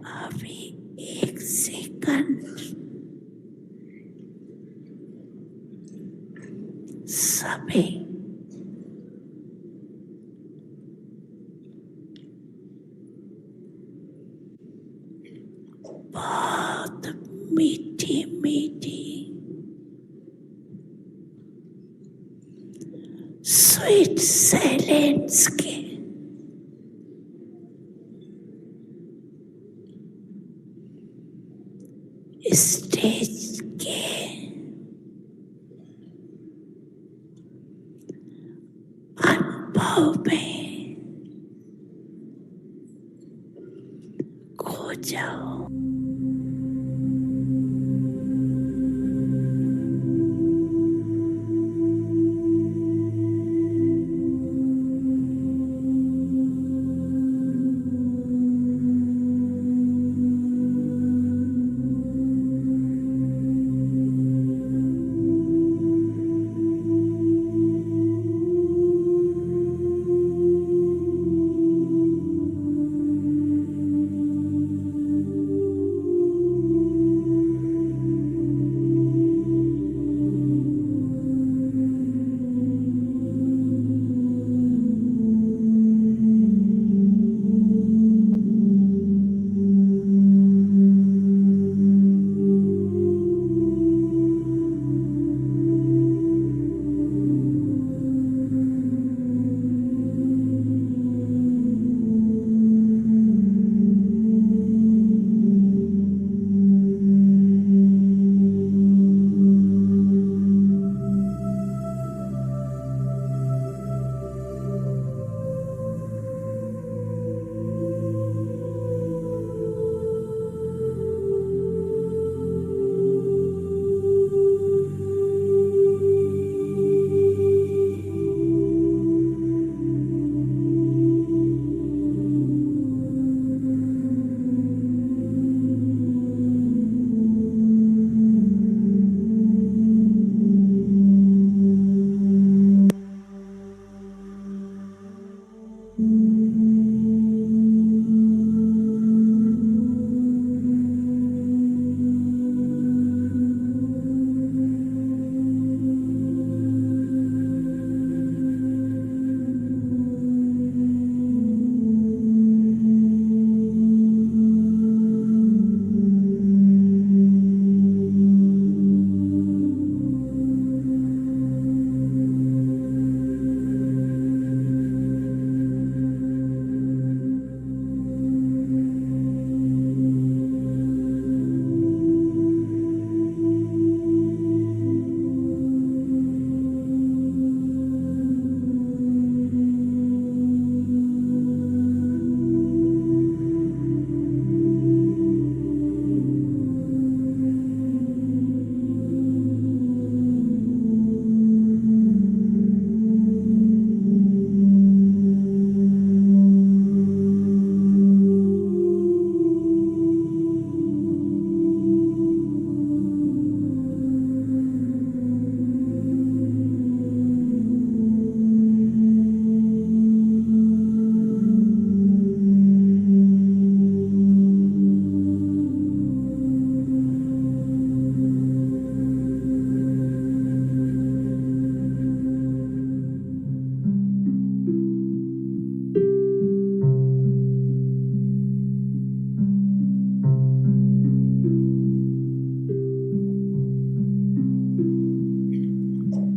अभी 1 सेकंड सभी बहुत मीठी मीठी स्वीट साइलेंस के स्टेज के अनुभव में खो जाओ।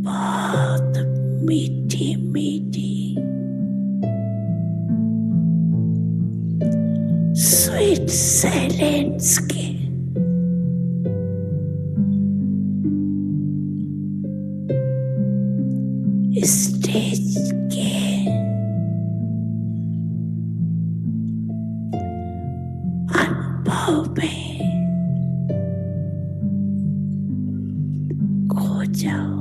बहुत मीठी मीठी स्वीट साइलेंस के स्टेज के अनुभव में खो जाओ।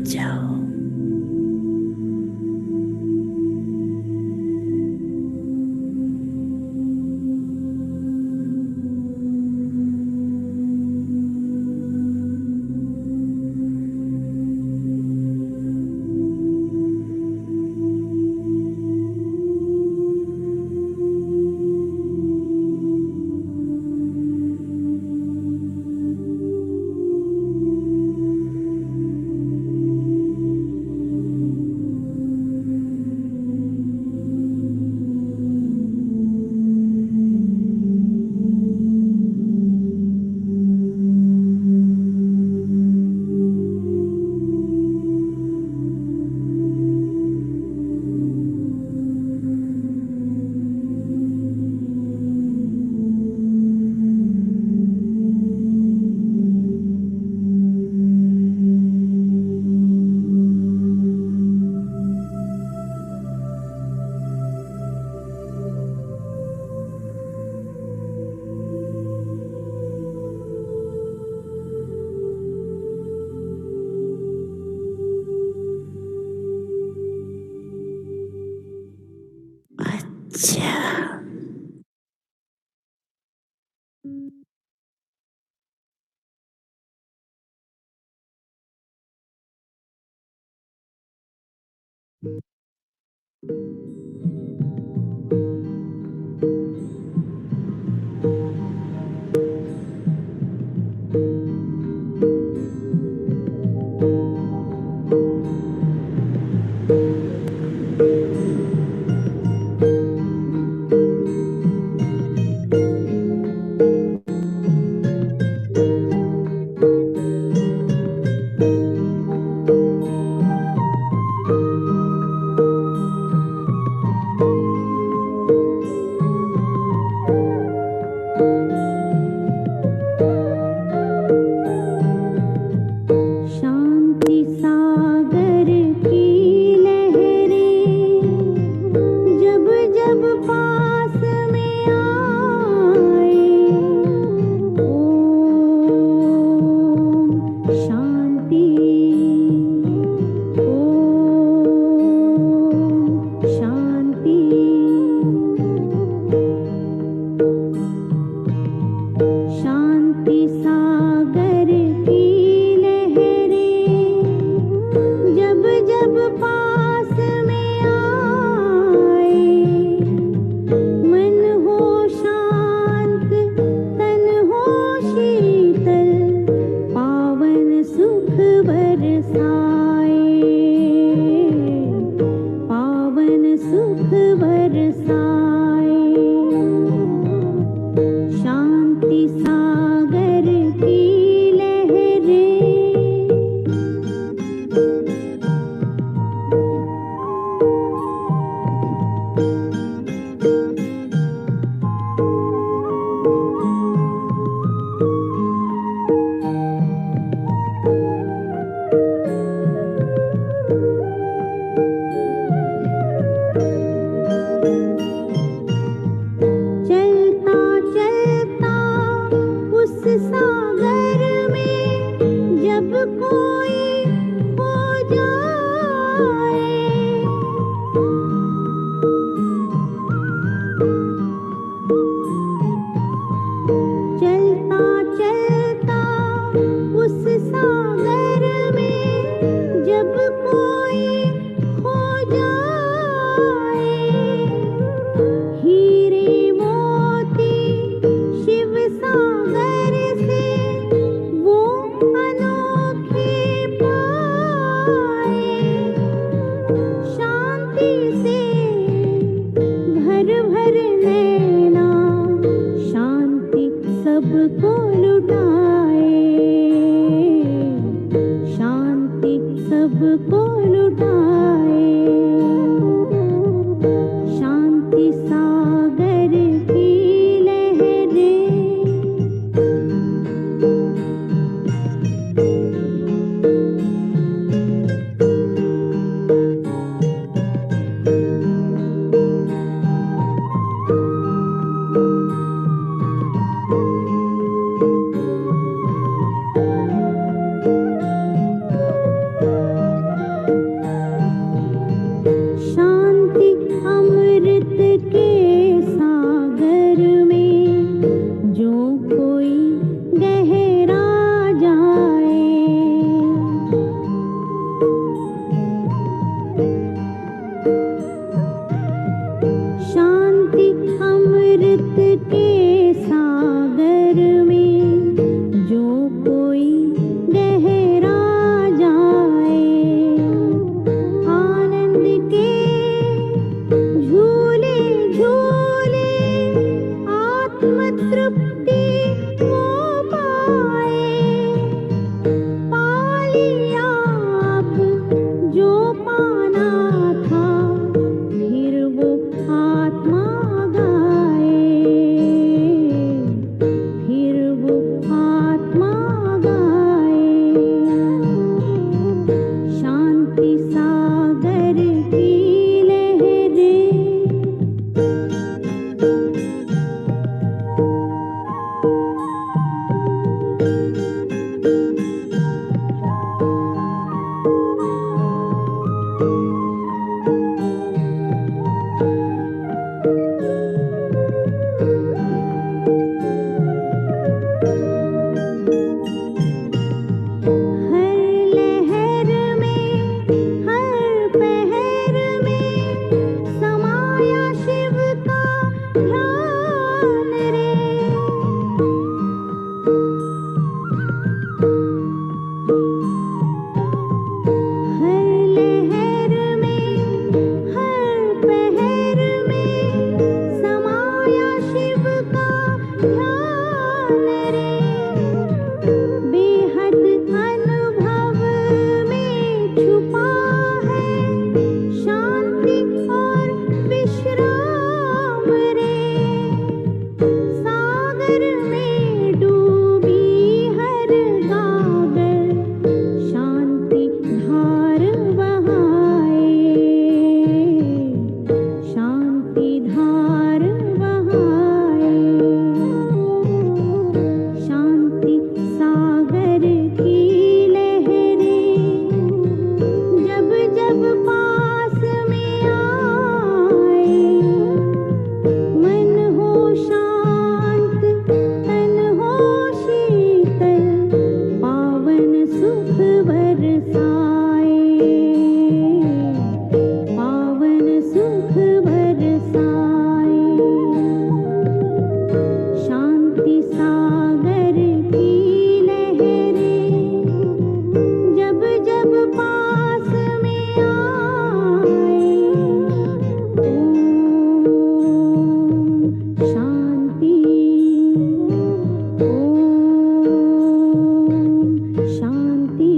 जाओ। अच्छा, शांति सागर की लहरें जब जब पास में आए, ओम शांति, ओम शांति। शांति सागर की जब जब पास में आए, मन हो शांत तन हो शीतल, पावन सुख बरसाए, पावन सुख बरसाए। शांति सागर की लहरें चलता चलता उस सागर में जब कोई खो जाए, चलता चलता उस सागर में जब कोई खो जाए, हीरे मोती शिव सागर से वो अनोखे पाए। शांति से भर भर नैना शांति सबको लुटाए, शांति सबको लुटाए। शांति सागर की लहरें बरसाए, पावन सुख बरसाए। शांति सागर की लहरें जब जब पास में आए, ओम शांति, ओम शांति।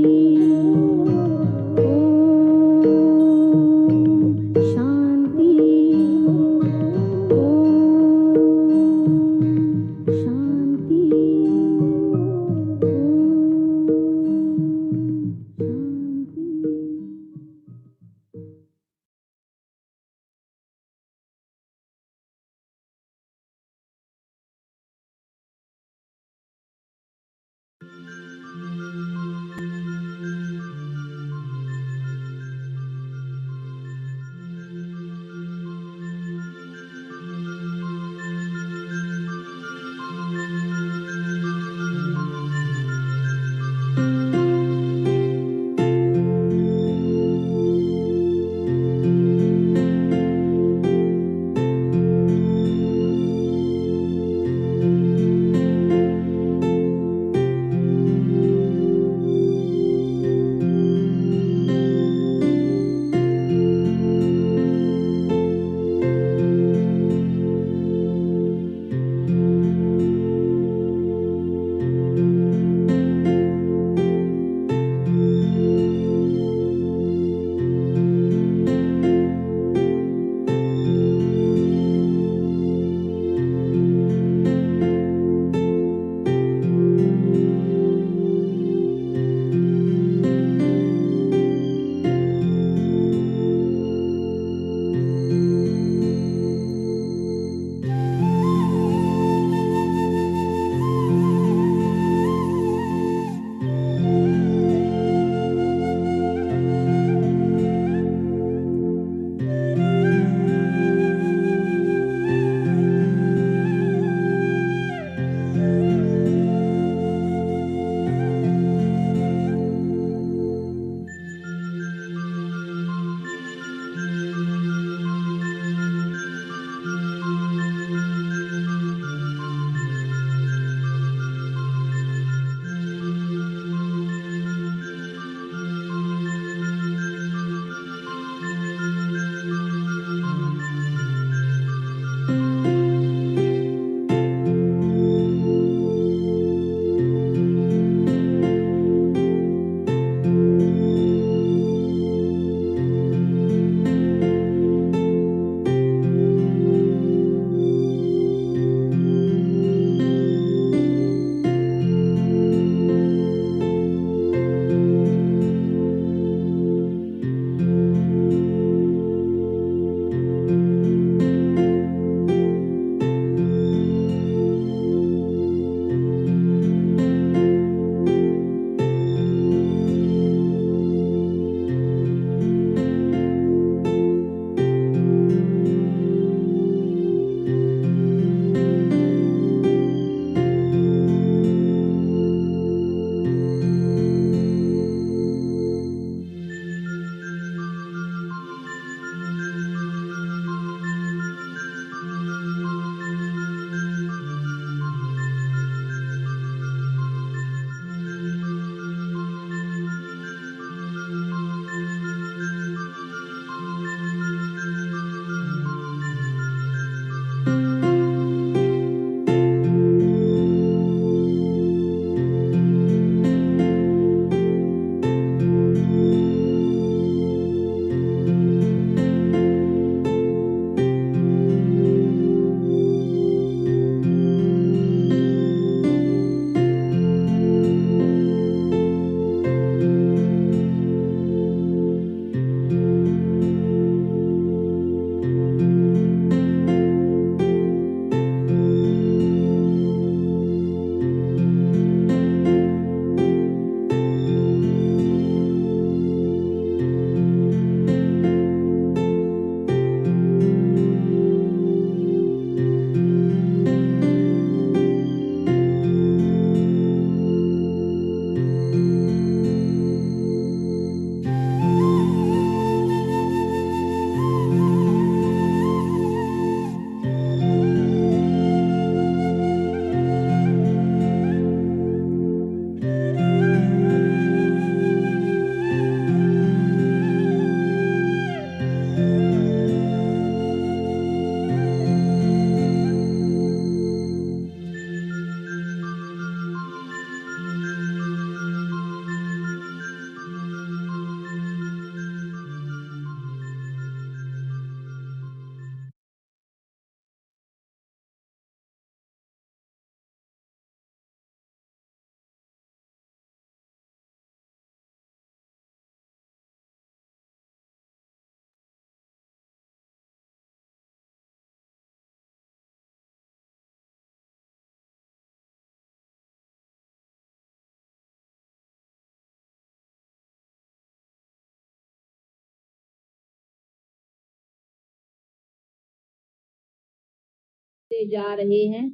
से जा रहे हैं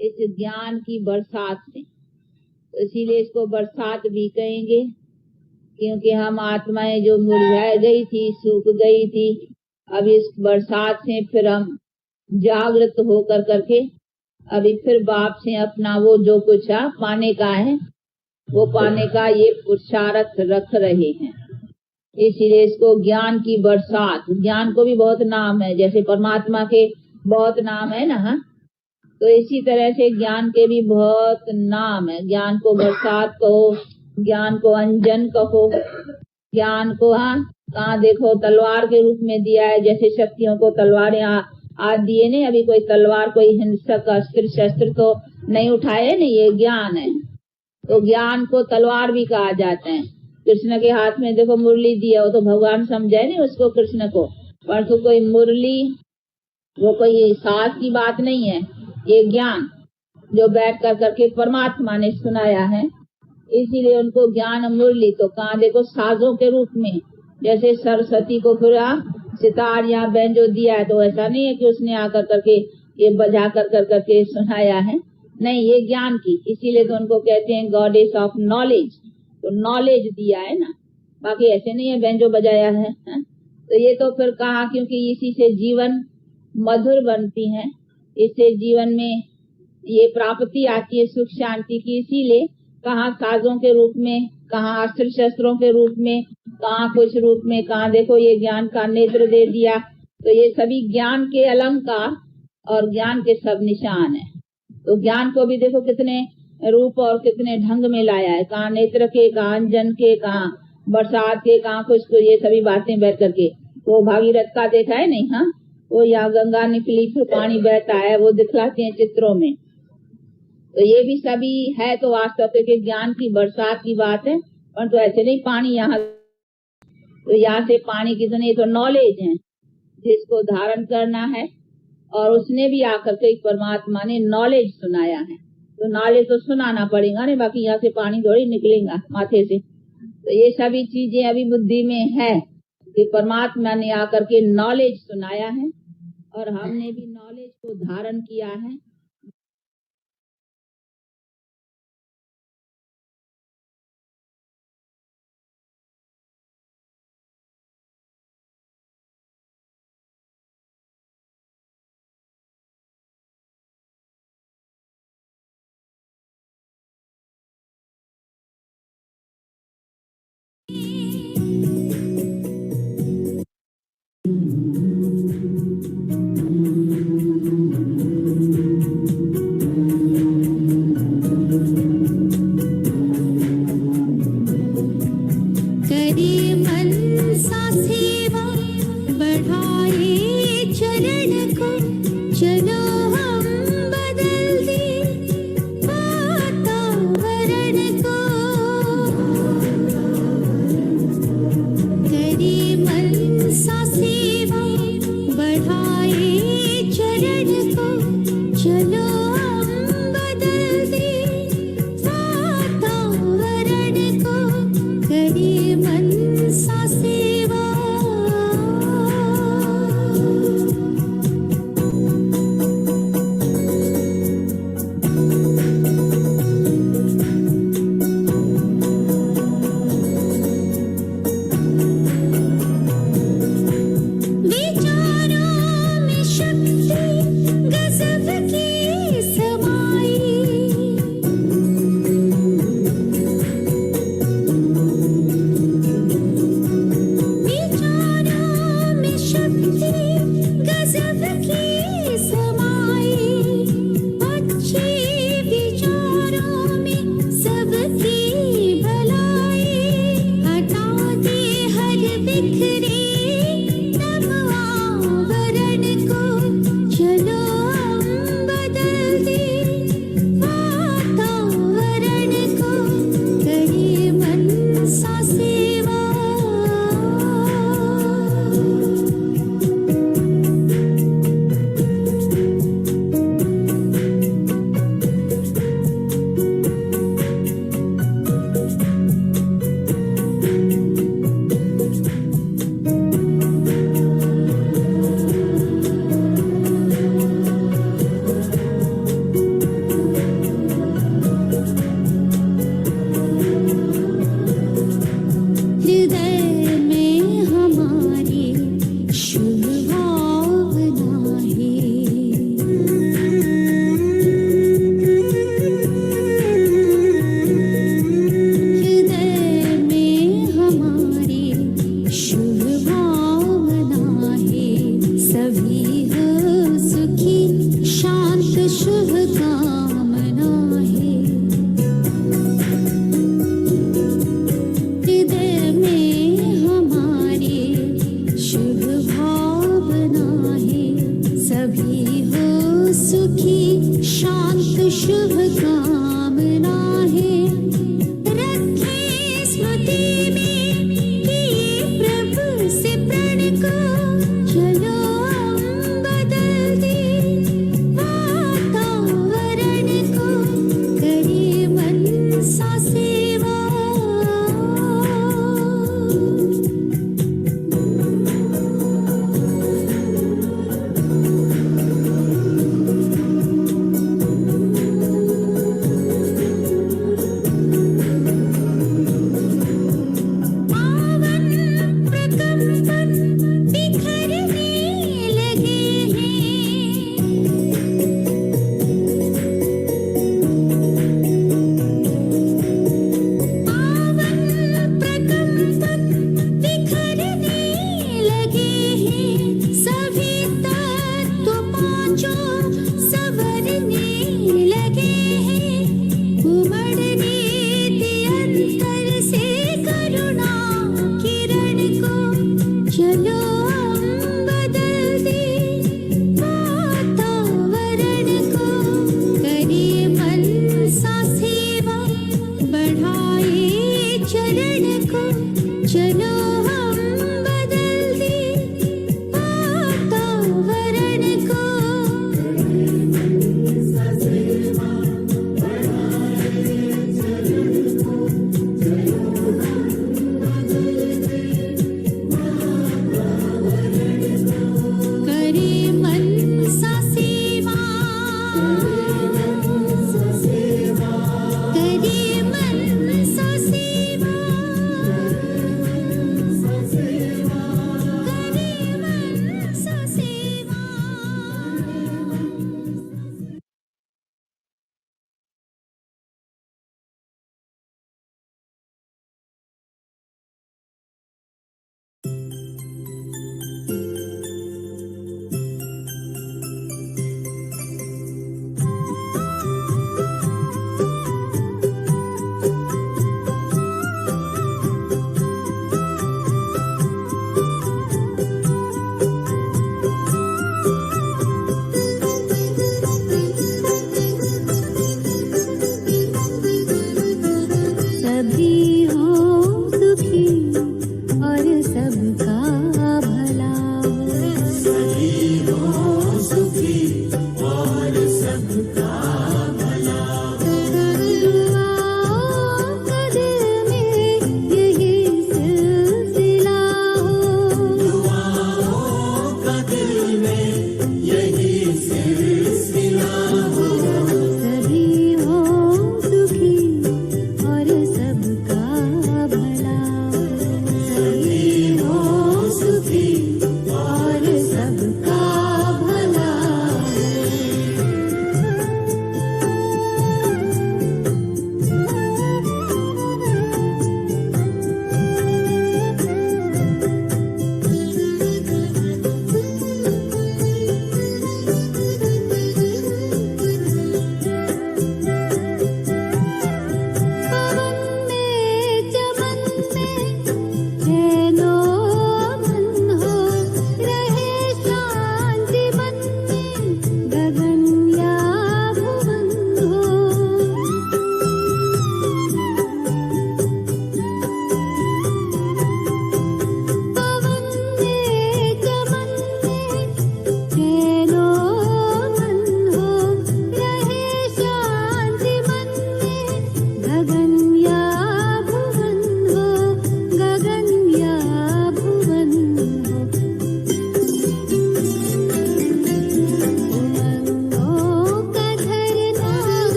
इस ज्ञान की बरसात से। तो इसीलिए इसको बरसात भी कहेंगे, क्योंकि हम आत्माएं जो मुरझा गई थी, सूख गई थी, अब इस बरसात से फिर हम जागृत होकर करके अभी फिर बाप से अपना वो जो कुछ पाने का है वो पाने का ये पुरुषार्थ रख रहे हैं। इसीलिए इसको ज्ञान की बरसात, ज्ञान को भी बहुत नाम है, जैसे परमात्मा के बहुत नाम है ना, तो इसी तरह से ज्ञान के भी बहुत नाम है। ज्ञान को बरसात कहो, ज्ञान को अंजन कहो, ज्ञान को कहाँ देखो तलवार के रूप में दिया है, जैसे शक्तियों को तलवारें आज दिए नहीं, अभी कोई तलवार कोई हिंसक अस्त्र शस्त्र तो नहीं उठाए नहीं, ये ज्ञान है। तो ज्ञान को तलवार भी कहा जाता है। कृष्ण के हाथ में देखो मुरली दिया, वो तो भगवान समझे नहीं उसको कृष्ण को, परंतु कोई मुरली वो कोई सास की बात नहीं है, ये ज्ञान जो बैठ कर करके परमात्मा ने सुनाया है, इसीलिए उनको ज्ञान मुरली। तो कहाँ देखो साजों के रूप में, जैसे सरस्वती को फिर सितार या बैंजो दिया है, तो ऐसा नहीं है कि उसने आकर करके ये बजा कर करके सुनाया है, नहीं, ये ज्ञान की, इसीलिए तो उनको कहते हैं गॉडेस ऑफ नॉलेज। तो नॉलेज दिया है ना, बाकी ऐसे नहीं है बैंजो बजाया है, तो ये तो फिर कहा, क्योंकि इसी से जीवन मधुर बनती है, इससे जीवन में ये प्राप्ति आती है सुख शांति की, इसीलिए कहाँ साजों के रूप में, कहाँ अस्त्र शस्त्रों के रूप में, कहाँ कुछ रूप में, कहाँ देखो ये ज्ञान का नेत्र दे दिया। तो ये सभी ज्ञान के अलंकार और ज्ञान के सब निशान है। तो ज्ञान को भी देखो कितने रूप और कितने ढंग में लाया है, कहाँ नेत्र के, कहाँ अंजन के, कहाँ बरसात के, कहाँ कुछ, ये सभी बातें बैठ करके। वो भागीरथ का देखा है नहीं, हाँ, वो यहाँ गंगा निकली फिर पानी बहता है, वो दिखलाते हैं चित्रों में। तो ये भी सभी है तो वास्तव के ज्ञान की बरसात की बात है, परंतु ऐसे नहीं पानी यहाँ, तो यहाँ से पानी कितने, तो नॉलेज है जिसको धारण करना है, और उसने भी आकर के परमात्मा ने नॉलेज सुनाया है, तो नॉलेज तो सुनाना पड़ेगा नहीं, बाकी यहाँ से पानी थोड़ी निकलेगा माथे से। तो ये सभी चीजें अभी बुद्धि में है कि परमात्मा ने आकर के नॉलेज सुनाया है और हमने भी नॉलेज को धारण किया है।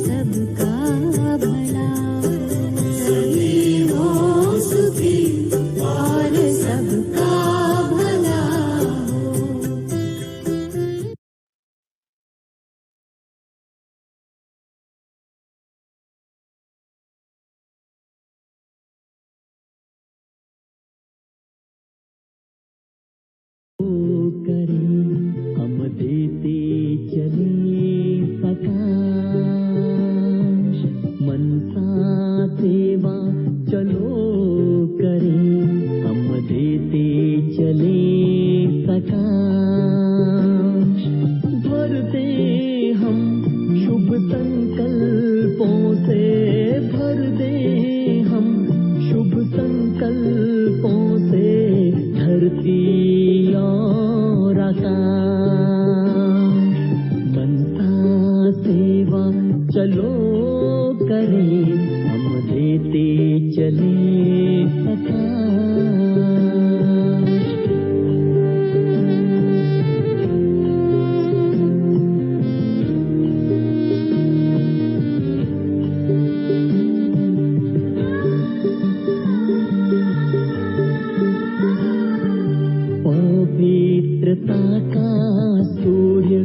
सबका भला, सभी हो सुखी और सबका भला हो। करें हम देते चले प्रकाश, मनसा सेवा चलो करें हम देते चले प्रकाश, भर दे हम शुभ संकल्पों से, भर दे हम शुभ संकल्पों से धरती और आकाश, मनसा सेवा चलो करें हम देते चले प्रकाश। पवित्रता का सूर्य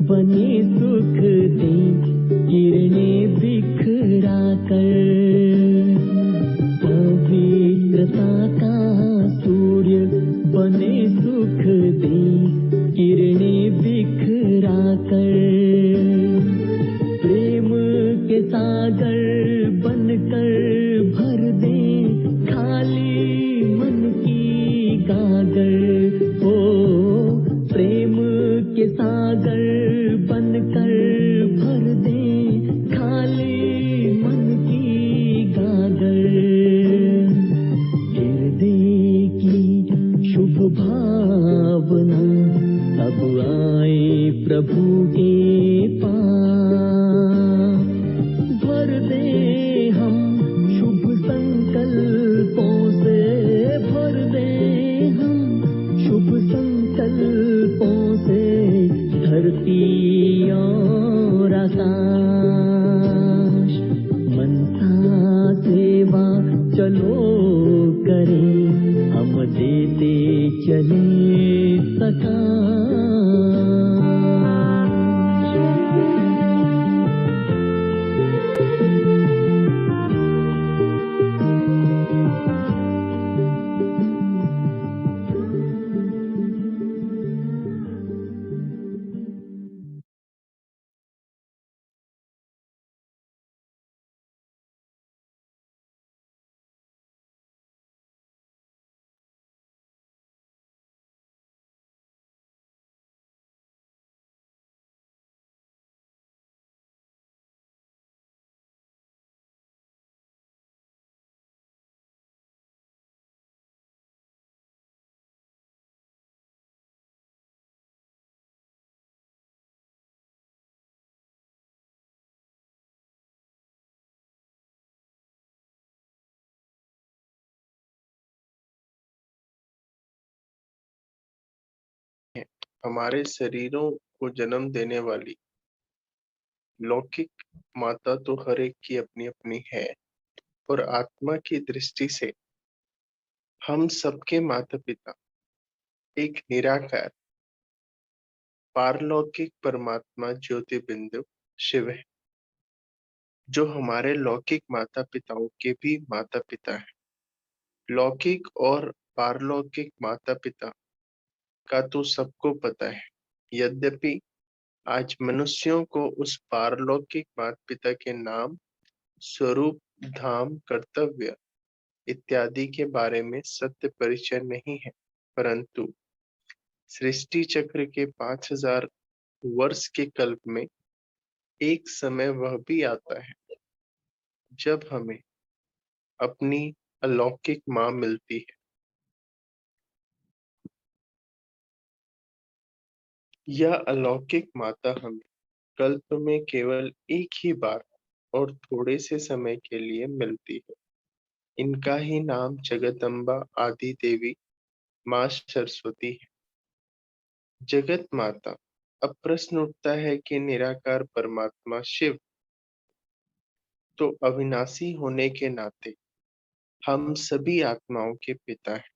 बने सुख दे किरणें बिखरा कर, पवित्रता का सूर्य बने सुख दे किरणें बिखरा कर, प्रेम के सागर बनकर भर दे खाली मन की गागर, हो प्रेम के सागर बनकर भर दे खाली मन की गागर, हृदय की शुभ भावना अब आए प्रभु के पास, भर दे हम शुभ संकल्पों से, भर दे हम शुभ संकल्पों से धरती और आकाश, मनसा सेवा चलो करें हम देते चले प्रकाश। हमारे शरीरों को जन्म देने वाली लौकिक माता तो हर एक की अपनी अपनी है, और आत्मा की दृष्टि से हम सबके माता पिता एक निराकार पारलौकिक परमात्मा ज्योति बिंदु शिव है, जो हमारे लौकिक माता पिताओं के भी माता पिता है। लौकिक और पारलौकिक माता पिता का तो सबको पता है, यद्यपि आज मनुष्यों को उस पारलौकिक माता पिता के नाम, स्वरूप, धाम, कर्तव्य इत्यादि के बारे में सत्य परिचय नहीं है, परंतु सृष्टि चक्र के 5000 वर्ष के कल्प में एक समय वह भी आता है जब हमें अपनी अलौकिक माँ मिलती है। यह अलौकिक माता हमें कल्प में केवल एक ही बार और थोड़े से समय के लिए मिलती है। इनका ही नाम जगदम्बा आदि देवी माँ सरस्वती है। जगत माता। अब प्रश्न उठता है कि निराकार परमात्मा शिव तो अविनाशी होने के नाते हम सभी आत्माओं के पिता हैं।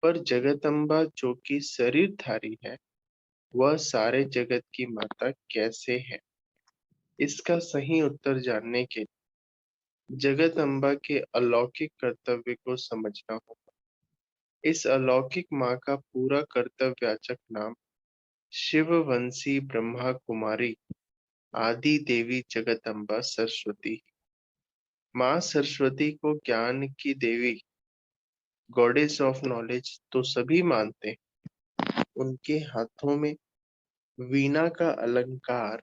पर जगदम्बा जो कि शरीरधारी है, वह सारे जगत की माता कैसे है? इसका सही उत्तर जानने के लिए जगदम्बा के अलौकिक कर्तव्य को समझना होगा। इस अलौकिक माँ का पूरा कर्तव्यवाचक नाम शिववंशी ब्रह्मा कुमारी आदि देवी जगदम्बा सरस्वती। माँ सरस्वती को ज्ञान की देवी, गॉडेस ऑफ नॉलेज तो सभी मानते हैं। उनके हाथों में वीणा का अलंकार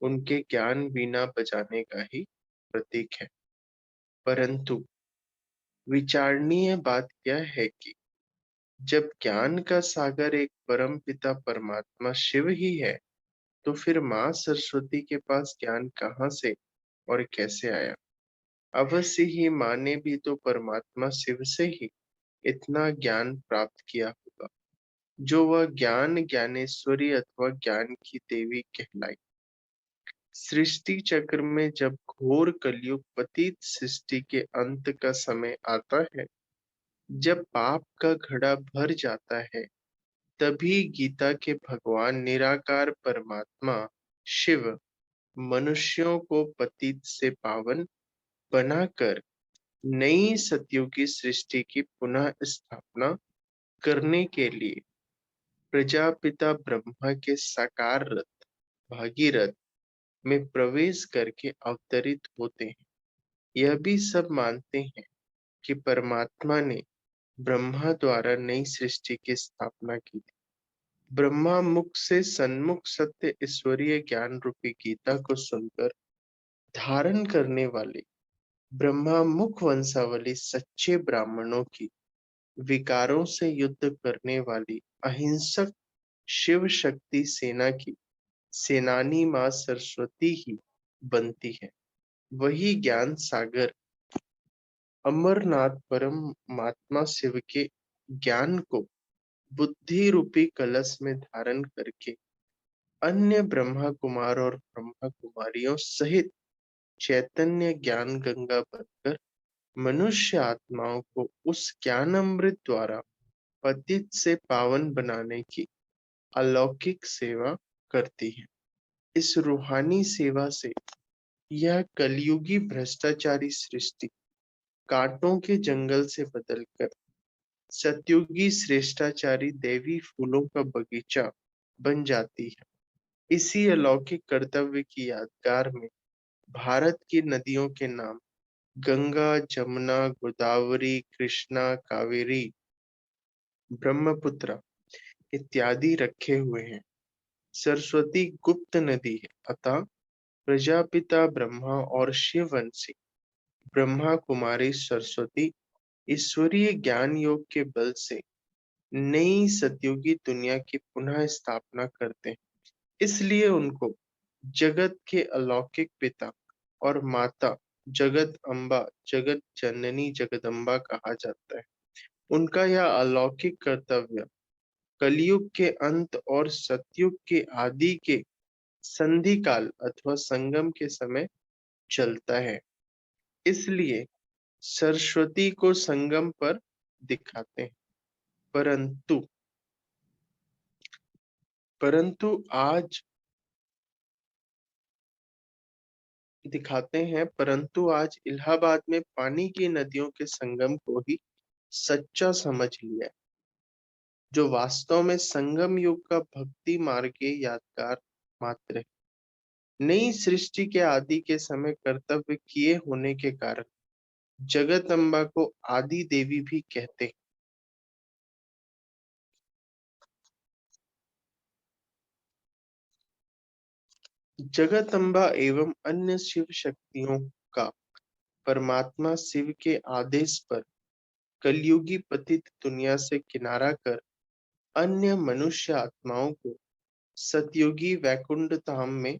उनके ज्ञान वीणा बजाने का ही प्रतीक है। परंतु विचारणीय बात यह है कि जब ज्ञान का सागर एक परम पिता परमात्मा शिव ही है, तो फिर माँ सरस्वती के पास ज्ञान कहाँ से और कैसे आया? अवश्य ही माँ ने भी तो परमात्मा शिव से ही इतना ज्ञान प्राप्त किया होगा, जो वह ज्ञान ज्ञानेश्वरी अथवा ज्ञान की देवी कहलाई। सृष्टि चक्र में जब घोर कलयुग पतित सृष्टि के अंत का समय आता है, जब पाप का घड़ा भर जाता है, तभी गीता के भगवान निराकार परमात्मा शिव मनुष्यों को पतित से पावन बनाकर नई सतयुगी सृष्टि की पुनः स्थापना करने के लिए प्रजापिता ब्रह्मा के साकार रथ भागीरथ में प्रवेश करके अवतरित होते हैं। यह भी सब मानते हैं कि परमात्मा ने ब्रह्मा द्वारा नई सृष्टि की स्थापना की थी। ब्रह्मा मुख से सन्मुख सत्य ईश्वरीय ज्ञान रूपी गीता को सुनकर धारण करने वाले ब्रह्मा मुख वंशावली सच्चे ब्राह्मणों की विकारों से युद्ध करने वाली अहिंसक शिव शक्ति सेना की सेनानी माँ सरस्वती ही बनती है। वही ज्ञान सागर अमरनाथ परमात्मा शिव के ज्ञान को बुद्धि रूपी कलश में धारण करके अन्य ब्रह्मा कुमार और ब्रह्मा कुमारियों सहित चैतन्य ज्ञान गंगा बनकर मनुष्य आत्माओं को उस ज्ञान अमृत द्वारा पतित से पावन बनाने की अलौकिक सेवा करती है। इस रूहानी सेवा से यह कलयुगी भ्रष्टाचारी सृष्टि कांटों के जंगल से बदलकर सतयुगी श्रेष्ठाचारी देवी फूलों का बगीचा बन जाती है। इसी अलौकिक कर्तव्य की यादगार में भारत की नदियों के नाम गंगा, जमुना, गोदावरी, कृष्णा, कावेरी, ब्रह्मपुत्र इत्यादि रखे हुए हैं। सरस्वती गुप्त नदी है, अतः प्रजापिता ब्रह्मा और शिववंशी ब्रह्मा कुमारी सरस्वती ईश्वरीय ज्ञान योग के बल से नई सतयुगी दुनिया की पुनः स्थापना करते हैं। इसलिए उनको जगत के अलौकिक पिता और माता जगत अम्बा, जगत जननी, जगदम्बा कहा जाता है। उनका यह अलौकिक कर्तव्य कलयुग के अंत और सतयुग के आदि के संधि काल अथवा संगम के समय चलता है। इसलिए सरस्वती को संगम पर दिखाते हैं। परंतु आज इलाहाबाद में पानी की नदियों के संगम को ही सच्चा समझ लिया है, जो वास्तव में संगम युग का भक्ति मार्गीय यादगार मात्र है। नई सृष्टि के आदि के समय कर्तव्य किए होने के कारण जगदम्बा को आदि देवी भी कहते हैं। जगदम्बा एवं अन्य शिव शक्तियों का परमात्मा शिव के आदेश पर कलयुगी पतित दुनिया से किनारा कर अन्य मनुष्य आत्माओं को सतयुगी वैकुंठ धाम में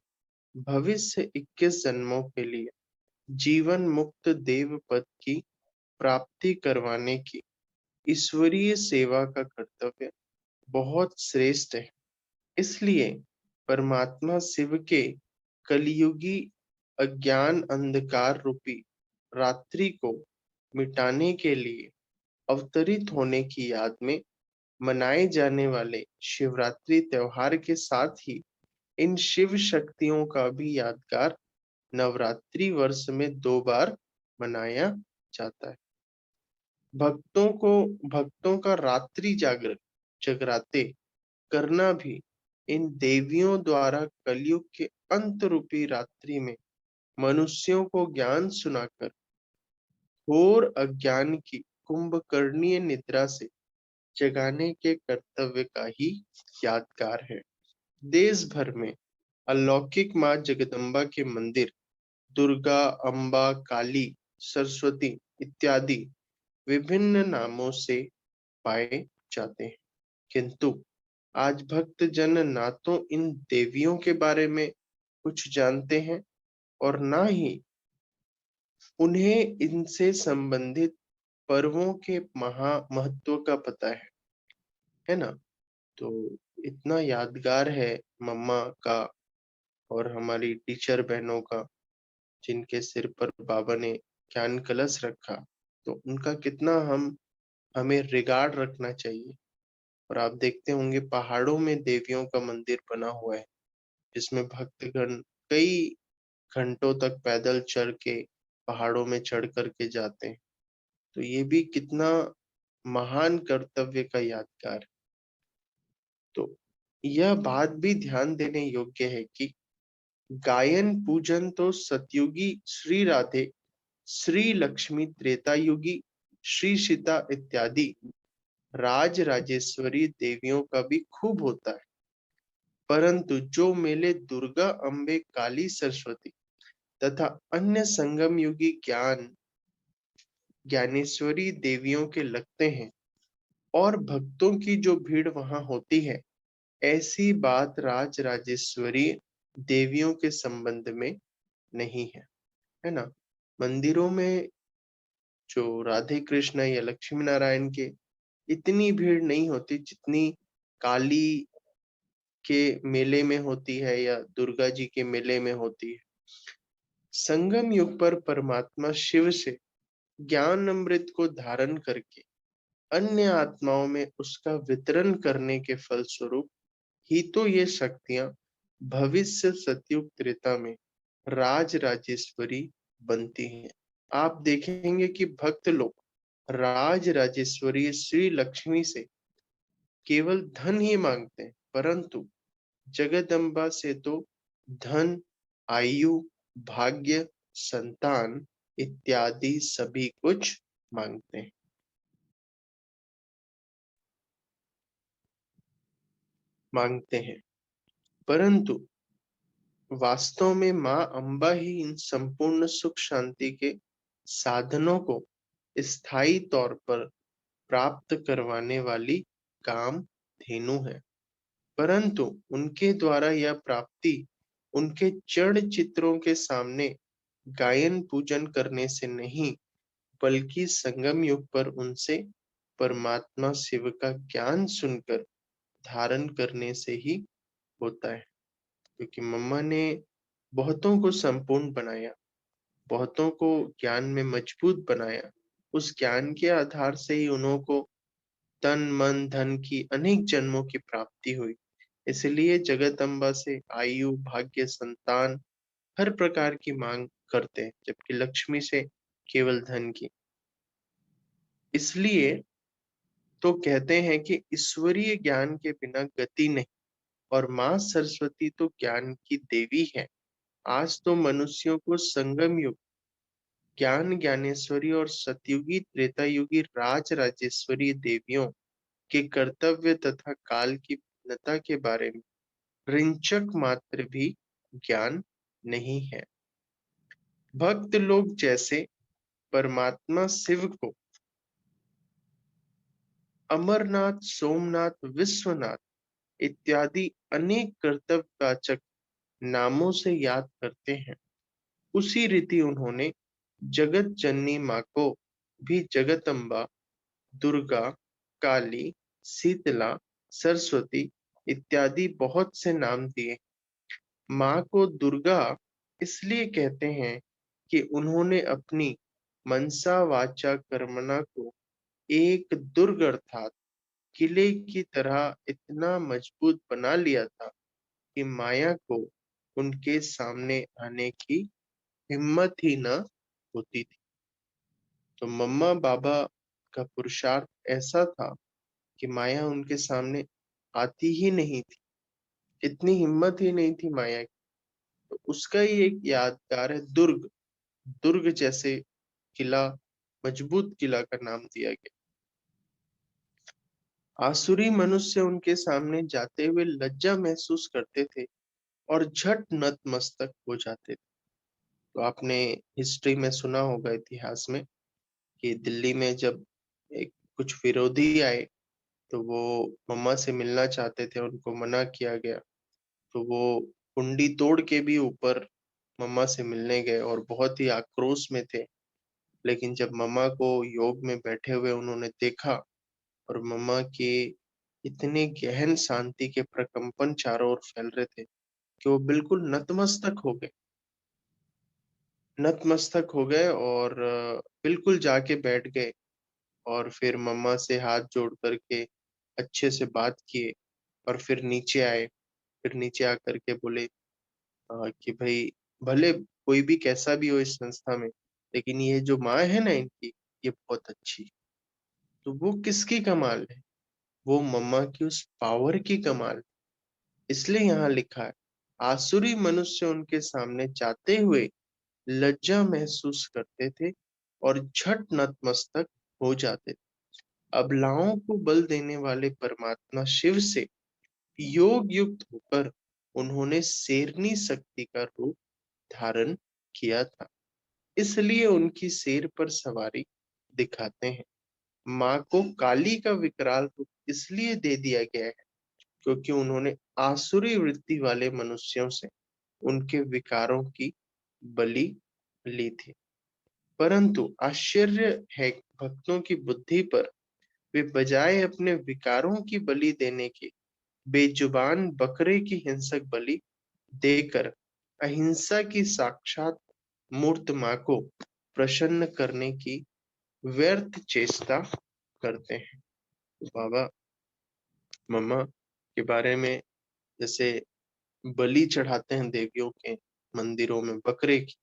भविष्य 21 जन्मों के लिए जीवन मुक्त देव पद की प्राप्ति करवाने की ईश्वरीय सेवा का कर्तव्य बहुत श्रेष्ठ है। इसलिए परमात्मा शिव के कलयुगी अज्ञान अंधकार रूपी रात्रि को मिटाने के लिए अवतरित होने की याद में मनाए जाने वाले शिवरात्रि त्योहार के साथ ही इन शिव शक्तियों का भी यादगार नवरात्रि वर्ष में 2 बार मनाया जाता है। भक्तों का रात्रि जगराते करना भी इन देवियों द्वारा कलयुग के अंत रूपी रात्रि में मनुष्यों को ज्ञान सुनाकर घोर अज्ञान की कुंभकर्णीय निद्रा से जगाने के कर्तव्य का ही यादगार है। देश भर में अलौकिक माँ जगदम्बा के मंदिर दुर्गा, अम्बा, काली, सरस्वती इत्यादि विभिन्न नामों से पाए जाते हैं, किंतु आज भक्त जन ना तो इन देवियों के बारे में कुछ जानते हैं और ना ही उन्हें इनसे संबंधित पर्वों के महत्व का पता है ना। तो इतना यादगार है मम्मा का और हमारी टीचर बहनों का, जिनके सिर पर बाबा ने ज्ञान कलश रखा, तो उनका कितना हमें रिगार्ड रखना चाहिए। और आप देखते होंगे पहाड़ों में देवियों का मंदिर बना हुआ है, जिसमें भक्तगण कई घंटों तक पैदल चढ़ के पहाड़ों में चढ़ करके जाते हैं। तो ये भी कितना महान कर्तव्य का यादगार है। तो यह बात भी ध्यान देने योग्य है कि गायन पूजन तो सतयुगी श्री राधे, श्री लक्ष्मी, त्रेता युगी श्री सीता इत्यादि राज राजेश्वरी देवियों का भी खूब होता है, परंतु जो मेले दुर्गा, अम्बे, काली, सरस्वती तथा अन्य संगम युगी ज्ञानेश्वरी देवियों के लगते हैं और भक्तों की जो भीड़ वहां होती है, ऐसी बात राज राजेश्वरी देवियों के संबंध में नहीं है ना। मंदिरों में जो राधे कृष्ण या लक्ष्मी नारायण के इतनी भीड़ नहीं होती जितनी काली के मेले में होती है या दुर्गा जी के मेले में होती है। संगम युग पर परमात्मा शिव से ज्ञान अमृत को धारण करके अन्य आत्माओं में उसका वितरण करने के फलस्वरूप ही तो ये शक्तियां भविष्य सतयुग त्रेता में राज राजेश्वरी बनती हैं। आप देखेंगे कि भक्त लोग राज राजेश्वरी श्री लक्ष्मी से केवल धन ही मांगते हैं, परंतु जगदम्बा से तो धन, आयु, भाग्य, संतान इत्यादि सभी कुछ मांगते हैं, परंतु वास्तव में माँ अम्बा ही इन संपूर्ण सुख शांति के साधनों को स्थायी तौर पर प्राप्त करवाने वाली काम धेनु है, परंतु उनके द्वारा यह प्राप्ति उनके चरण चित्रों के सामने गायन पूजन करने से नहीं, बल्कि संगम युग पर उनसे परमात्मा शिव का ज्ञान सुनकर धारण करने से ही होता है। क्योंकि मम्मा ने बहुतों को संपूर्ण बनाया, बहुतों को ज्ञान में मजबूत बनाया, उस ज्ञान के आधार से ही उनको तन मन धन की अनेक जन्मों की प्राप्ति हुई। इसलिए जगदम्बा से आयु, भाग्य, संतान हर प्रकार की मांग करते हैं, जबकि लक्ष्मी से केवल धन की। इसलिए तो कहते हैं कि ईश्वरीय ज्ञान के बिना गति नहीं, और माँ सरस्वती तो ज्ञान की देवी है। आज तो मनुष्यों को संगम युग ज्ञान ज्ञानेश्वरी और सतयुगी त्रेता युगी राज राजेश्वरी देवियों के कर्तव्य तथा काल की भिन्नता के बारे में रिंचक मात्र भी ज्ञान नहीं है। भक्त लोग जैसे परमात्मा शिव को अमरनाथ, सोमनाथ, विश्वनाथ इत्यादि अनेक कर्तव्यवाचक नामों से याद करते हैं, उसी रीति उन्होंने जगत जननी माँ को भी जगदम्बा, दुर्गा, काली, शीतला, सरस्वती इत्यादि बहुत से नाम दिए। माँ को दुर्गा इसलिए कहते हैं कि उन्होंने अपनी मनसा वाचा कर्मणा को एक दुर्ग अर्थात किले की तरह इतना मजबूत बना लिया था कि माया को उनके सामने आने की हिम्मत ही न होती थी। तो मम्मा बाबा का पुरुषार्थ ऐसा था कि माया उनके सामने आती ही नहीं थी, इतनी हिम्मत ही नहीं थी माया की। तो उसका ही एक यादगार है दुर्ग। दुर्ग जैसे किला, मजबूत किला का नाम दिया गया। आसुरी मनुष्य उनके सामने जाते हुए लज्जा महसूस करते थे और झट नतमस्तक हो जाते थे। तो आपने हिस्ट्री में सुना होगा, इतिहास में, कि दिल्ली में जब एक कुछ विरोधी आए तो वो मम्मा से मिलना चाहते थे, उनको मना किया गया। तो वो कुंडी तोड़ के भी ऊपर मम्मा से मिलने गए और बहुत ही आक्रोश में थे। लेकिन जब मम्मा को योग में बैठे हुए उन्होंने देखा और मम्मा के इतने गहन शांति के प्रकंपन चारों ओर फैल रहे थे कि वो बिल्कुल नतमस्तक हो गए। नतमस्तक हो गए और बिल्कुल जाके बैठ गए और फिर मम्मा से हाथ जोड़ करके अच्छे से बात किए और फिर नीचे आए। फिर नीचे आकर के बोले कि भाई भले कोई भी कैसा भी हो इस संस्था में, लेकिन ये जो माँ है ना इनकी, ये बहुत अच्छी है। तो वो किसकी कमाल है? वो मम्मा की उस पावर की कमाल। इसलिए यहाँ लिखा है, आसुरी मनुष्य उनके सामने जाते हुए लज्जा महसूस करते थे और झट नतमस्तक हो जाते थे। अबलाओं को बल देने वाले परमात्मा शिव से योग युक्त होकर उन्होंने शेरनी शक्ति का रूप धारण किया था। इसलिए उनकी शेर पर सवारी दिखाते हैं। माँ को काली का विकराल रूप इसलिए दे दिया गया है क्योंकि उन्होंने आसुरी वृत्ति वाले मनुष्यों से उनके विकारों की बलि ली थी। परंतु आश्चर्य है भक्तों की बुद्धि पर, वे बजाय अपने विकारों की बलि देने के बेजुबान बकरे की हिंसक बलि देकर अहिंसा की साक्षात मूर्त माँ को प्रसन्न करने की व्यर्थ चेष्टा करते हैं। तो बाबा मम्मा के बारे में जैसे बलि चढ़ाते हैं देवियों के मंदिरों में बकरे की,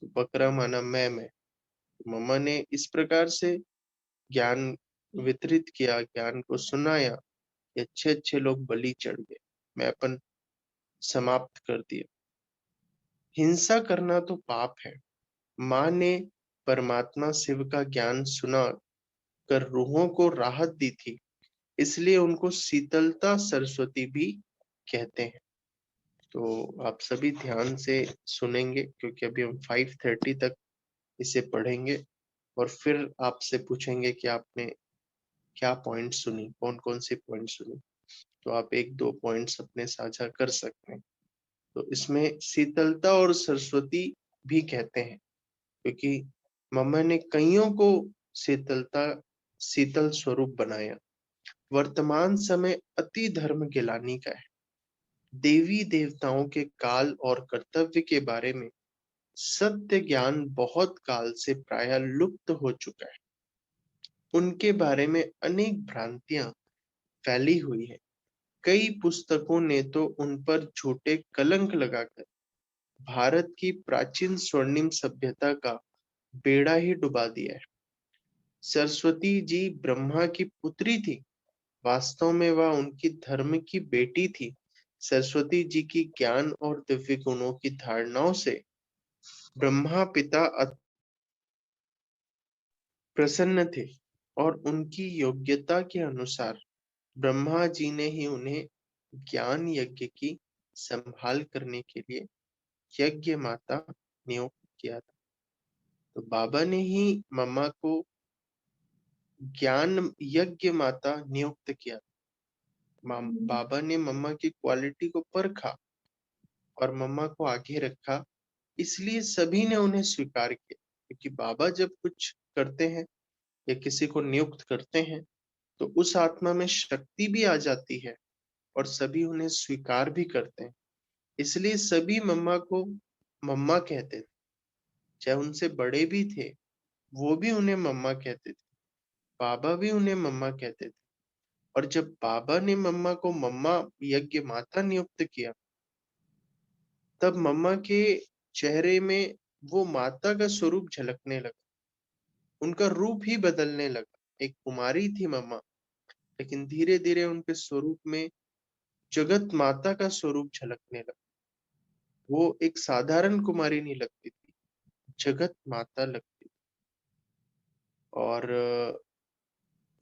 तो बकरा माना मैं। मम्मा ने इस प्रकार से ज्ञान वितरित किया, ज्ञान को सुनाया कि अच्छे अच्छे लोग बलि चढ़ गए, मैं अपन समाप्त कर दिया। हिंसा करना तो पाप है। माँ ने परमात्मा शिव का ज्ञान सुना कर रूहों को राहत दी थी, इसलिए उनको शीतलता सरस्वती भी कहते हैं। तो आप सभी ध्यान से सुनेंगे क्योंकि अभी हम 5:30 तक इसे पढ़ेंगे और फिर आपसे पूछेंगे कि आपने क्या पॉइंट सुनी, कौन कौन सी पॉइंट सुनी। तो आप एक दो पॉइंट्स अपने साझा कर सकते हैं। तो इसमें शीतलता और सरस्वती भी कहते हैं क्योंकि मम्मा ने कईयों को शीतलता शीतल स्वरूप बनाया। वर्तमान समय अति धर्म गिलानी का है। देवी देवताओं के काल और कर्तव्य के बारे में सत्य ज्ञान बहुत काल से प्रायः लुप्त हो चुका है। उनके बारे में अनेक भ्रांतियां फैली हुई है। कई पुस्तकों ने तो उन पर झूठे कलंक लगाकर भारत की प्राचीन स्वर्णिम सभ्यता का बेड़ा ही डुबा दिया है। सरस्वती जी ब्रह्मा की पुत्री थी, वास्तव में वह उनकी धर्म की बेटी थी। सरस्वती जी की ज्ञान और दिव्य गुणों की धारणाओं से ब्रह्मा पिता प्रसन्न थे और उनकी योग्यता के अनुसार ब्रह्मा जी ने ही उन्हें ज्ञान यज्ञ की संभाल करने के लिए यज्ञ माता नियुक्त किया था। तो बाबा ने ही मम्मा को ज्ञान यज्ञ माता नियुक्त किया। बाबा ने मम्मा की क्वालिटी को परखा और मम्मा को आगे रखा, इसलिए सभी ने उन्हें स्वीकार किया। क्योंकि बाबा जब कुछ करते हैं या किसी को नियुक्त करते हैं तो उस आत्मा में शक्ति भी आ जाती है और सभी उन्हें स्वीकार भी करते हैं। इसलिए सभी मम्मा को मम्मा कहते थे, चाहे उनसे बड़े भी थे वो भी उन्हें मम्मा कहते थे, बाबा भी उन्हें मम्मा कहते थे। और जब बाबा ने मम्मा को मम्मा यज्ञ माता नियुक्त किया, तब मम्मा के चेहरे में वो माता का स्वरूप झलकने लगा, उनका रूप ही बदलने लगा। एक कुमारी थी मम्मा, लेकिन धीरे धीरे उनके स्वरूप में जगत माता का स्वरूप झलकने लगा। वो एक साधारण कुमारी नहीं लगती थी, जगत माता लगती थी। और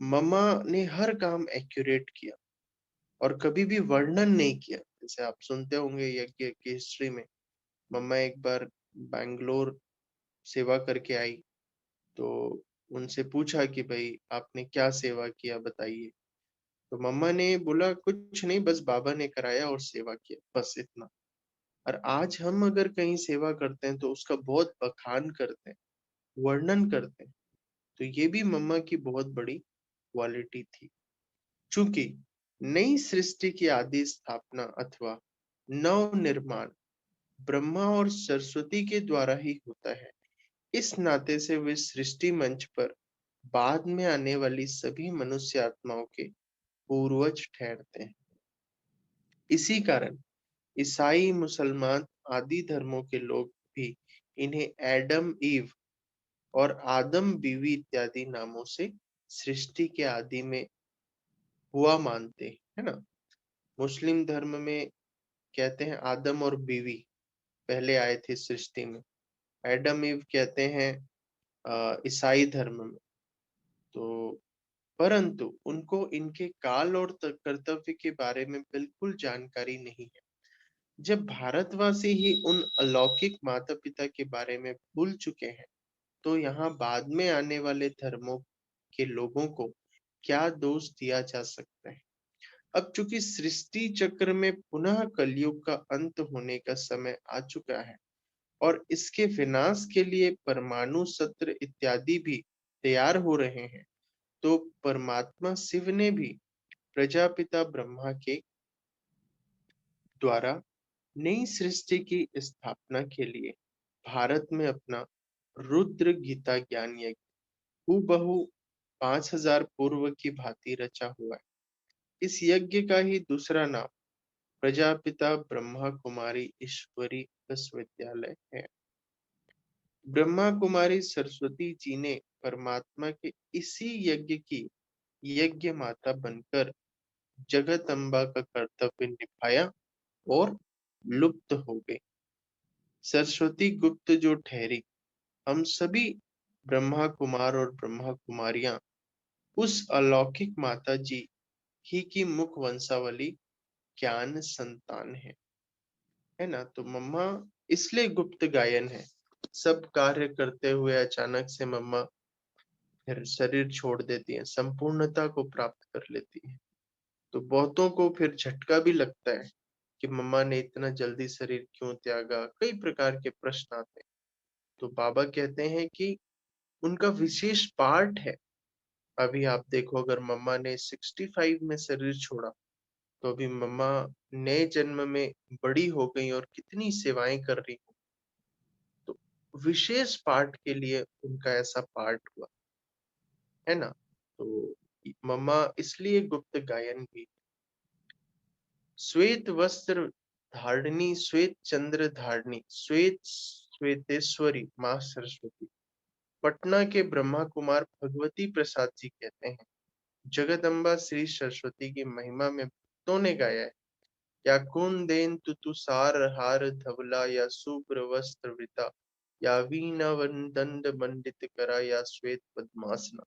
मम्मा ने हर काम एक्यूरेट किया और कभी भी वर्णन नहीं किया। जैसे आप सुनते होंगे यज्ञ की हिस्ट्री में, मम्मा एक बार बैंगलोर सेवा करके आई, तो उनसे पूछा कि भाई आपने क्या सेवा किया बताइए। तो मम्मा ने बोला कुछ नहीं, बस बाबा ने कराया और सेवा किया, बस इतना। और आज हम अगर कहीं सेवा करते हैं तो उसका बहुत बखान करते हैं, वर्णन करते हैं। तो ये भी मम्मा की बहुत बड़ी क्वालिटी थी। चूंकि नई सृष्टि की आदि स्थापना अथवा नव निर्माण ब्रह्मा और सरस्वती के द्वारा ही होता है, इस नाते से वे सृष्टि मंच पर बाद में आने वाली सभी मनुष्य आत्माओं के पूर्वज ठहरते हैं। इसी कारण ईसाई, मुसलमान आदि धर्मों के लोग भी इन्हें एडम ईव और आदम बीवी इत्यादि नामों से सृष्टि के आदि में हुआ मानते हैं, है ना। मुस्लिम धर्म में कहते हैं आदम और बीवी पहले आए थे सृष्टि में। एडम ईव कहते हैं ईसाई धर्म में। तो परंतु उनको इनके काल और कर्तव्य के बारे में बिल्कुल जानकारी नहीं है। जब भारतवासी ही उन अलौकिक माता पिता के बारे में भूल चुके हैं, तो यहाँ बाद में आने वाले धर्मों के लोगों को क्या दोष दिया जा सकता है। अब चूंकि सृष्टि चक्र में पुनः कलयुग का अंत होने का समय आ चुका है और इसके विनाश के लिए परमाणु सत्र इत्यादि भी तैयार हो रहे हैं, तो परमात्मा शिव ने भी प्रजापिता ब्रह्मा के द्वारा नई सृष्टि की स्थापना के लिए भारत में अपना रुद्र गीता ज्ञान यज्ञ हूबहू 5000 पूर्व की भांति रचा हुआ है। इस यज्ञ का ही दूसरा नाम प्रजापिता ब्रह्मा कुमारी ईश्वरी विश्वविद्यालय है। ब्रह्मा कुमारी सरस्वती जी ने परमात्मा के इसी यज्ञ की यज्ञ माता बनकर जगदम्बा का कर्तव्य निभाया और लुप्त हो गई। सरस्वती गुप्त जो ठहरी, हम सभी ब्रह्मा कुमार और ब्रह्मा कुमारियां उस अलौकिक माता जी ही की मुख वंशावली ज्ञान संतान है ना। तो मम्मा इसलिए गुप्त गायन है। सब कार्य करते हुए अचानक से मम्मा फिर शरीर छोड़ देती है, संपूर्णता को प्राप्त कर लेती है। तो बहुतों को फिर झटका भी लगता है कि मम्मा ने इतना जल्दी शरीर क्यों त्यागा, कई प्रकार के प्रश्न आते हैं। तो बाबा कहते हैं कि उनका विशेष पार्ट है। अभी आप देखो, अगर मम्मा ने 65 में शरीर छोड़ा, तो अभी मम्मा नए जन्म में बड़ी हो गई और कितनी सेवाएं कर रही हो। तो विशेष पार्ट के लिए उनका ऐसा पार्ट हुआ, है ना। तो मम्मा इसलिए गुप्त गायन भी। श्वेत वस्त्र धारणी, श्वेत चंद्र धारणी, श्वेत श्वेतेश्वरी माँ सरस्वती, पटना के ब्रह्मा कुमार भगवती प्रसाद जी कहते हैं, जगदम्बा श्री सरस्वती की महिमा में भक्तों ने गाया है, या कुंदेन तुतुसार हार धवला, या शुभ्र वस्त्र वृता, या वीणा दंड मंडित करा, या श्वेत पद्मासना।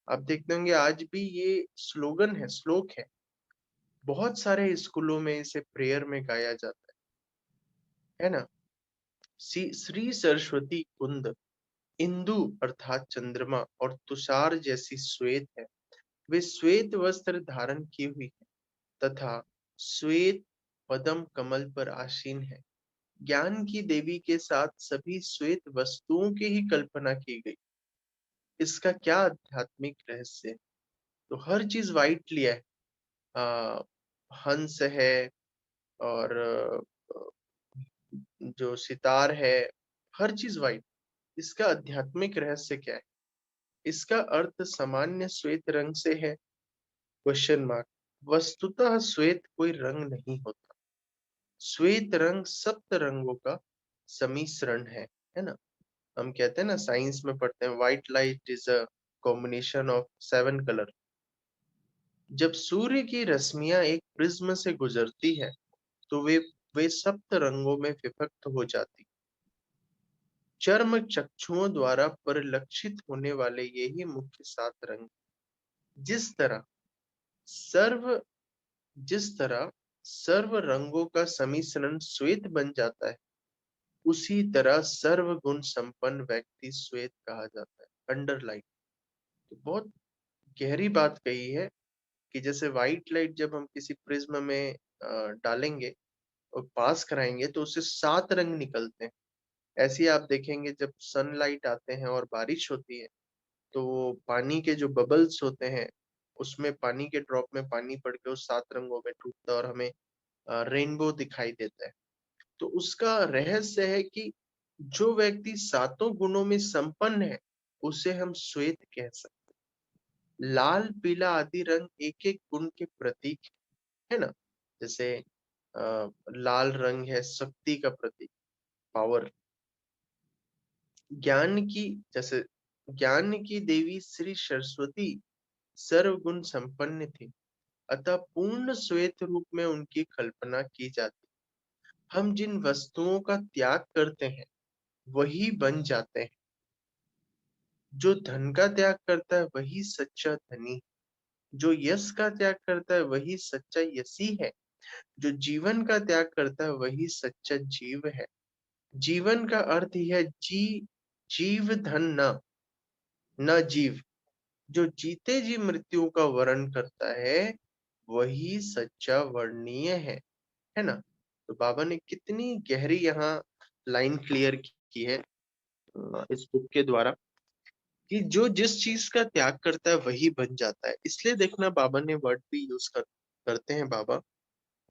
आप देखते होंगे आज भी ये स्लोगन है, श्लोक है। बहुत सारे स्कूलों में इसे प्रेयर में गाया जाता है ना। श्री सरस्वती कुंद इंदु अर्थात चंद्रमा और तुषार जैसी श्वेत है। वे श्वेत वस्त्र धारण की हुई है तथा श्वेत पदम कमल पर आसीन है। ज्ञान की देवी के साथ सभी श्वेत वस्तुओं की ही कल्पना की गई। इसका क्या आध्यात्मिक रहस्य है। तो हर चीज व्हाइट लिया है। हंस है और जो सितार है, हर चीज व्हाइट। इसका आध्यात्मिक रहस्य क्या है? इसका अर्थ सामान्य श्वेत रंग से है? Question mark. वस्तुतः श्वेत कोई रंग नहीं होता। श्वेत रंग सप्त रंगों का सम्मिश्रण है ना? हम कहते हैं ना, साइंस में पढ़ते हैं, white light is a combination of 7 colour. जब सूर्य की रश्मियां एक प्रिज्म से गुजरती है तो वे सप्त रंगों में विभक्त हो जाती। चर्म चक्षुओं द्वारा परिलक्षित होने वाले यही मुख्य 7 रंग। जिस तरह सर्व जिस तरह सर्व रंगों का सम्मिश्रण श्वेत बन जाता है, उसी तरह सर्व गुण संपन्न व्यक्ति श्वेत कहा जाता है। अंडरलाइन। तो बहुत गहरी बात कही है कि जैसे व्हाइट लाइट जब हम किसी प्रिज्म में डालेंगे और पास कराएंगे तो उससे 7 रंग निकलते हैं। ऐसे ही आप देखेंगे जब सनलाइट आते हैं और बारिश होती है तो पानी के जो बबल्स होते हैं, उसमें पानी के ड्रॉप में पानी पड़ के उस 7 रंगों में टूटता है और हमें रेनबो दिखाई देता है। तो उसका रहस्य है कि जो व्यक्ति 7 गुणों में संपन्न है उसे हम श्वेत कह सकते हैं। लाल पीला आदि रंग एक एक गुण के प्रतीक है ना? जैसे लाल रंग है शक्ति का प्रतीक, पावर। ज्ञान की जैसे ज्ञान की देवी श्री सरस्वती सर्वगुण संपन्न थी, अतः पूर्ण श्वेत रूप में उनकी कल्पना की जाती। हम जिन वस्तुओं का त्याग करते हैं वही बन जाते हैं। जो धन का त्याग करता है वही सच्चा धनी। जो यश का त्याग करता है वही सच्चा यशी है। जो जीवन का त्याग करता है वही सच्चा जीव है। जीवन का अर्थ ही है जीव धन न जीव। जो जीते जी मृत्यु का वर्ण करता है वही सच्चा वर्णीय है ना? तो बाबा ने कितनी गहरी यहाँ लाइन क्लियर की है इस बुक के द्वारा कि जो जिस चीज का त्याग करता है वही बन जाता है। इसलिए देखना बाबा ने वर्ड भी यूज करते हैं बाबा,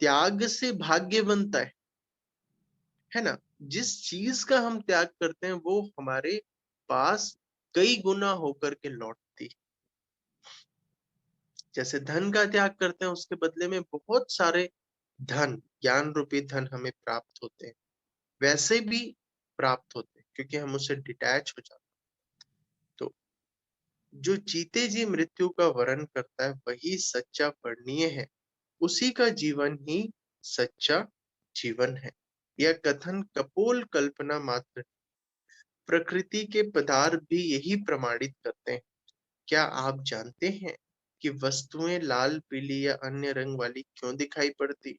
त्याग से भाग्य बनता है ना? जिस चीज का हम त्याग करते हैं वो हमारे पास कई गुना होकर के लौटती। जैसे धन का त्याग करते हैं उसके बदले में बहुत सारे धन, ज्ञान रूपी धन हमें प्राप्त होते हैं, वैसे भी प्राप्त होते हैं क्योंकि हम उससे डिटैच हो जाते हैं। तो जो जीते जी मृत्यु का वर्ण करता है वही सच्चा वर्णीय है। उसी का जीवन ही सच्चा जीवन है। यह कथन कपोल कल्पना मात्र। प्रकृति के पदार्थ भी यही प्रमाणित करते हैं। क्या आप जानते हैं कि वस्तुएं लाल पीली या अन्य रंग वाली क्यों दिखाई पड़ती?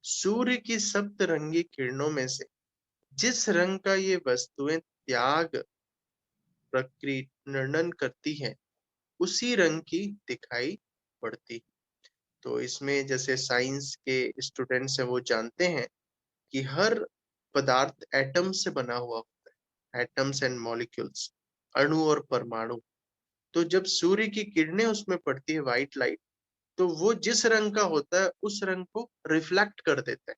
सूर्य की सप्तरंगी किरणों में से जिस रंग का ये वस्तुएं त्याग प्रकीर्णन करती हैं उसी रंग की दिखाई पड़ती। तो इसमें जैसे साइंस के स्टूडेंट्स हैं वो जानते हैं कि हर पदार्थ एटम से बना हुआ होता है, एटम्स एंड मॉलिक्यूल्स, अणु और परमाणु। तो जब सूर्य की किरणें उसमें पड़ती है, व्हाइट लाइट, तो वो जिस रंग का होता है उस रंग को रिफ्लेक्ट कर देता है।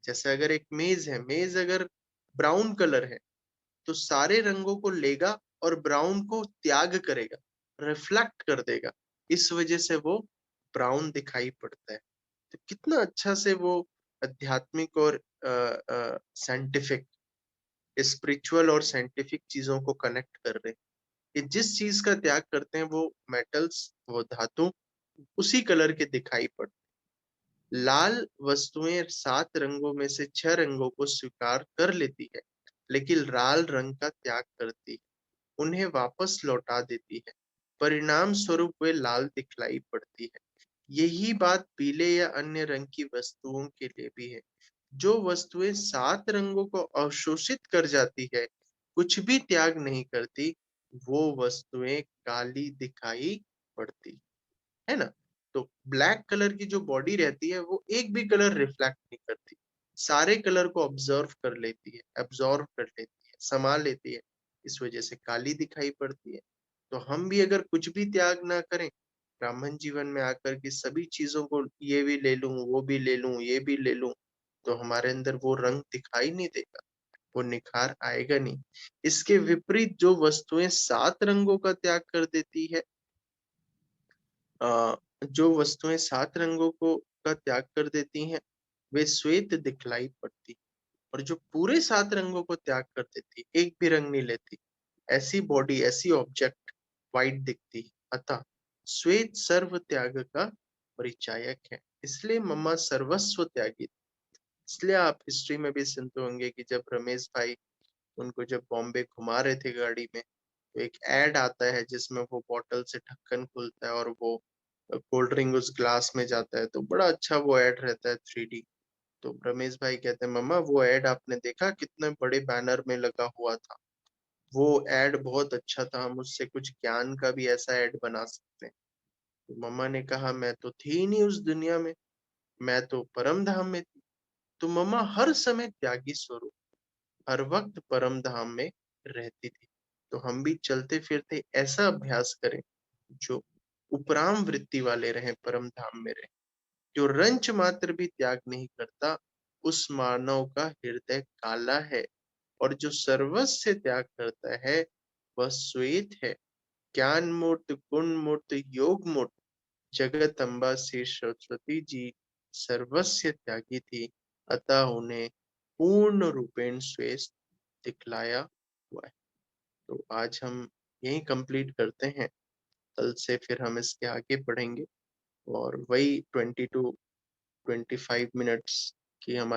जैसे अगर एक मेज है, मेज अगर ब्राउन कलर है तो सारे रंगों को लेगा और ब्राउन को त्याग करेगा, रिफ्लेक्ट कर देगा, इस वजह से वो ब्राउन दिखाई पड़ता है। तो कितना अच्छा से वो आध्यात्मिक और साइंटिफिक, स्पिरिचुअल और साइंटिफिक चीजों को कनेक्ट कर रहे हैं कि जिस चीज का त्याग करते हैं वो मेटल्स, वो धातु उसी कलर के दिखाई पड़ते। लाल वस्तुएं 7 रंगों में से 6 रंगों को स्वीकार कर लेती है, लेकिन लाल रंग का त्याग करती है, उन्हें वापस लौटा देती है। परिणाम स्वरूप वे लाल दिखलाई पड़ती है। यही बात पीले या अन्य रंग की वस्तुओं के लिए भी है। जो वस्तुएं 7 रंगों को अवशोषित कर जाती है, कुछ भी त्याग नहीं करती, वो वस्तुएं काली दिखाई पड़ती है ना? तो ब्लैक कलर की जो बॉडी रहती है वो एक भी कलर रिफ्लेक्ट नहीं करती, सारे कलर को ऑब्जर्व कर लेती है, एब्जॉर्व कर लेती है, समा लेती है, इस वजह से काली दिखाई पड़ती है। तो हम भी अगर कुछ भी त्याग ना करें, ब्राह्मण जीवन में आकर के सभी चीजों को ये भी ले लूं, वो भी ले लूं, ये भी ले लूं, तो हमारे अंदर वो रंग दिखाई नहीं देगा, वो निखार आएगा नहीं। इसके विपरीत जो वस्तुएं 7 रंगों का त्याग कर देती है, जो वस्तुएं 7 रंगों को का त्याग कर देती हैं, वे श्वेत दिखलाई पड़ती, और जो पूरे 7 रंगों को त्याग कर देती, एक भी रंग नहीं लेती, ऐसी बॉडी, ऐसी ऑब्जेक्ट व्हाइट दिखती है। अतः श्वेत सर्व त्याग का परिचायक है। इसलिए मम्मा सर्वस्व त्यागी। इसलिए आप हिस्ट्री में भी सुनते होंगे कि जब रमेश भाई उनको जब बॉम्बे घुमा रहे थे गाड़ी में, तो एक एड आता है जिसमें वो बॉटल से ढक्कन खुलता है और वो कोल्ड ड्रिंक उस ग्लास में जाता है, तो बड़ा अच्छा वो एड रहता है 3D। तो रमेश भाई कहते हैं, मम्मा वो एड आपने देखा, कितने बड़े बैनर में लगा हुआ था, वो एड बहुत अच्छा था, हम उससे कुछ ज्ञान का भी ऐसा एड बना सकते हैं। तो मम्मा ने कहा, मैं तो थी ही नहीं उस दुनिया में, मैं तो परम धाम में थी। तो मम्मा हर समय त्यागी स्वरूप, हर वक्त परम धाम में रहती थी। तो हम भी चलते फिरते ऐसा अभ्यास करें जो उपराम वृत्ति वाले रहें, परम धाम में रहें। जो रंच मात्र भी त्याग नहीं करता, उस मानव का हृदय काला है, और जो सर्वस्व से त्याग करता है वह श्वेत है। ज्ञान मूर्त, गुण मूर्त, योग मूर्त जगत अम्बा श्री सरस्वती जी सर्वस्व त्यागी थी, अतः उन्हें पूर्ण रूपेण श्वेत दिखलाया हुआ है। तो आज हम यही कंप्लीट करते हैं, कल से फिर हम इसके आगे पढ़ेंगे, और वही 20 to 25 मिनट्स की हमारी